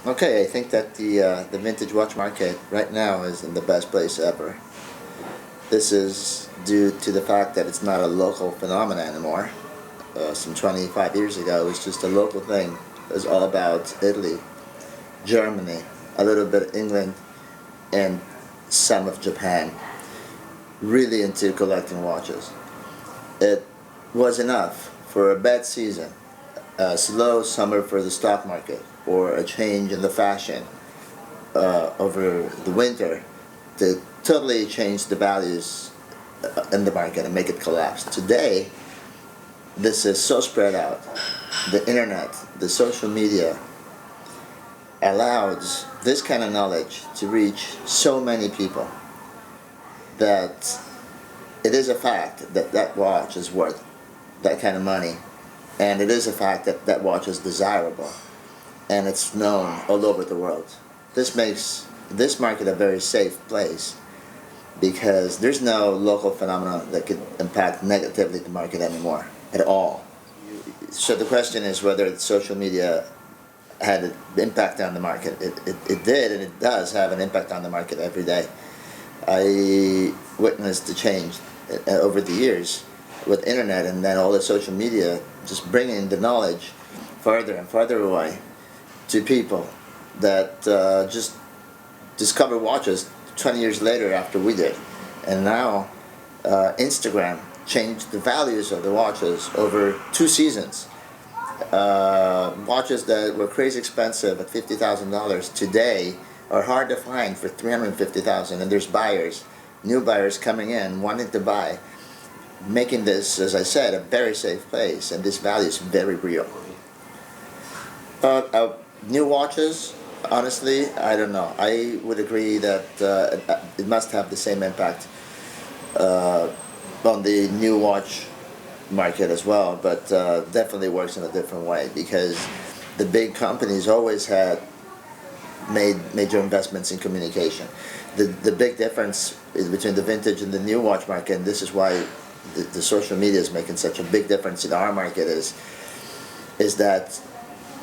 Okay, I think that the vintage watch market right now is in the best place ever. This is due to the fact that it's not a local phenomenon anymore. Some 25 years ago, it was just a local thing. It was all about Italy, Germany, a little bit of England, and some of Japan. Really into collecting watches. It was enough for a bad season, a slow summer for the stock market, or a change in the fashion over the winter to totally change the values in the market and make it collapse. Today, this is so spread out. The internet, the social media allows this kind of knowledge to reach so many people that it is a fact that that watch is worth that kind of money, and it is a fact that that watch is desirable, and it's known all over the world. This makes this market a very safe place because there's no local phenomenon that could impact negatively the market anymore at all. So the question is whether social media had an impact on the market. It did, and it does have an impact on the market every day. I witnessed the change over the years with internet and then all the social media just bringing the knowledge farther and farther away to people that just discover watches 20 years later after we did. And now Instagram changed the values of the watches over 2 seasons. Watches that were crazy expensive at $50,000 today are hard to find for $350,000, and there's buyers, new buyers coming in wanting to buy, making this, as I said, a very safe place, and this value is very real. New watches, honestly, I don't know. I would agree that it must have the same impact on the new watch market as well, but definitely works in a different way because the big companies always had made major investments in communication. The big difference is between the vintage and the new watch market, and this is why the social media is making such a big difference in our market, is that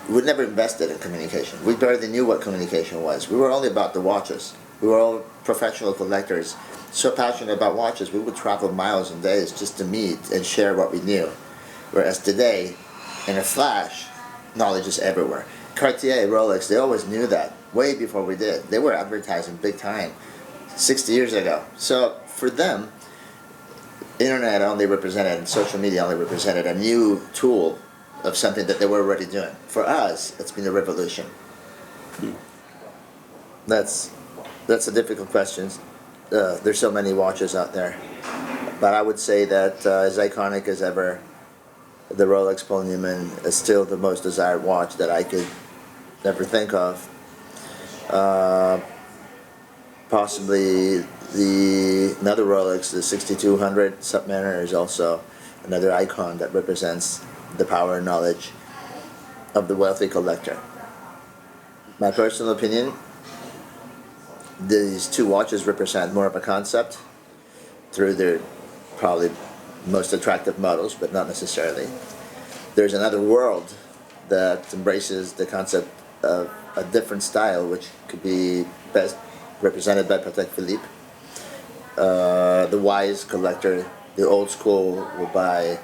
we never invested in communication. We barely knew what communication was. We were only about the watches. We were all professional collectors, so passionate about watches, we would travel miles and days just to meet and share what we knew. Whereas today, in a flash, knowledge is everywhere. Cartier, Rolex, they always knew that way before we did. They were advertising big time 60 years ago. So for them, internet only represented, and social media only represented a new tool of something that they were already doing. For us, it's been a revolution. That's a difficult question. There's so many watches out there. But I would say that as iconic as ever, the Rolex Paul Newman is still the most desired watch that I could ever think of. Possibly another Rolex, the 6200 Submariner, is also another icon that represents the power and knowledge of the wealthy collector. My personal opinion, these two watches represent more of a concept through their probably most attractive models, but not necessarily. There's another world that embraces the concept of a different style, which could be best represented by Patek Philippe. The wise collector, the old school, will buy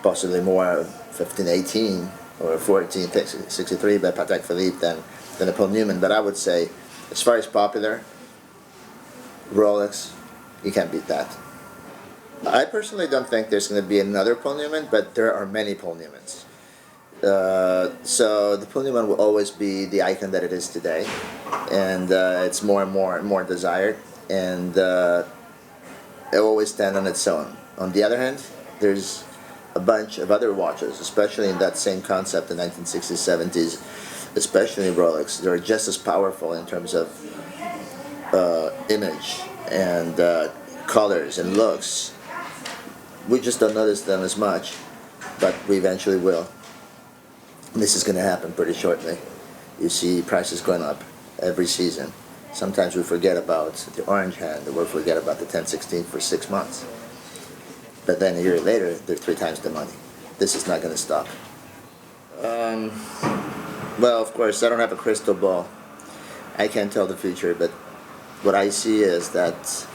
possibly more 1518 or 1463 by Patek Philippe than a Paul Newman. But I would say, as far as popular, Rolex, you can't beat that. I personally don't think there's going to be another Paul Newman, but there are many Paul Newmans. So the Paul Newman will always be the icon that it is today, and it's more and more desired, and it will always stand on its own. On the other hand, there's a bunch of other watches, especially in that same concept, the 1960s, 70s, especially Rolex. They're just as powerful in terms of image and colors and looks. We just don't notice them as much, but we eventually will. This is going to happen pretty shortly. You see prices going up every season. Sometimes we forget about the orange hand, or we forget about the 1016 for 6 months. But then a year later, they're 3 times the money. This is not going to stop. Well, of course, I don't have a crystal ball. I can't tell the future, but what I see is that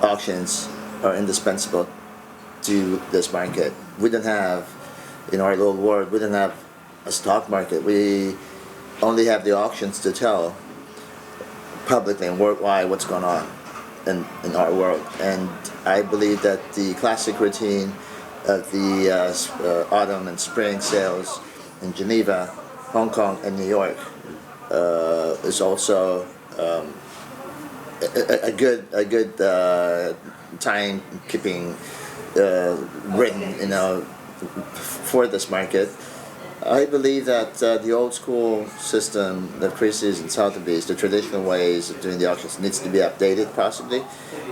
auctions are indispensable to this market. We don't have, in our little world, we don't have a stock market. We only have the auctions to tell publicly and worldwide what's going on in our world. And I believe that the classic routine of the autumn and spring sales in Geneva, Hong Kong, and New York is also a good timekeeping written, for this market. I believe that the old school system, the pre-season Sotheby's, the traditional ways of doing the auctions needs to be updated possibly.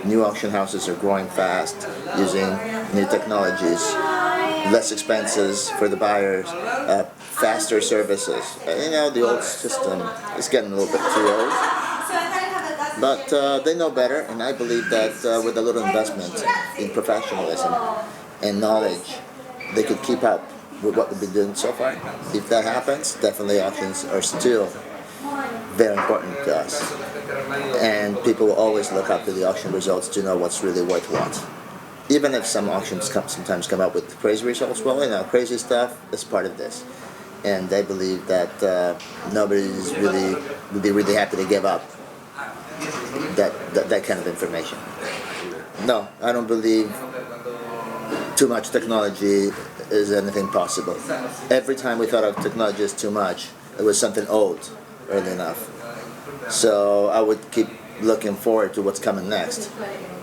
New auction houses are growing fast, using new technologies, less expenses for the buyers, faster services. The old system is getting a little bit too old. But they know better, and I believe that with a little investment in professionalism and knowledge, they could keep up with what we've been doing so far. If that happens, definitely auctions are still very important to us. And people will always look up to the auction results to know what's really worth what. Even if some auctions sometimes come up with crazy results, well, crazy stuff is part of this. And I believe that nobody's would be really happy to give up that kind of information. No, I don't believe too much technology is anything possible. Every time we thought of technology as too much, it was something old early enough. So I would keep looking forward to what's coming next,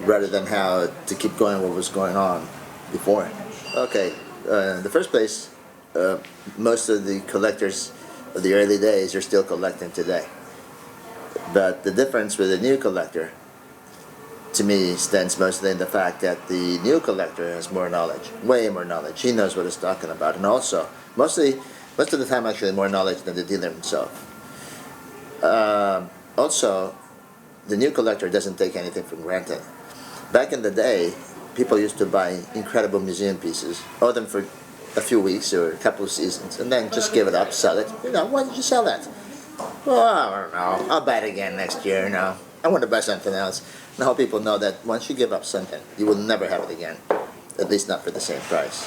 rather than how to keep going what was going on before. Okay, in the first place, most of the collectors of the early days are still collecting today. But the difference with a new collector, to me, stands mostly in the fact that the new collector has more knowledge, way more knowledge. He knows what he's talking about, and also most of the time, actually, more knowledge than the dealer himself. Also, the new collector doesn't take anything for granted. Back in the day, people used to buy incredible museum pieces, owe them for a few weeks or a couple of seasons, and then just give it up, sell it. Why did you sell that? Well, I don't know. I'll buy it again next year. I want to buy something else. Now people know that once you give up something, you will never have it again, at least not for the same price.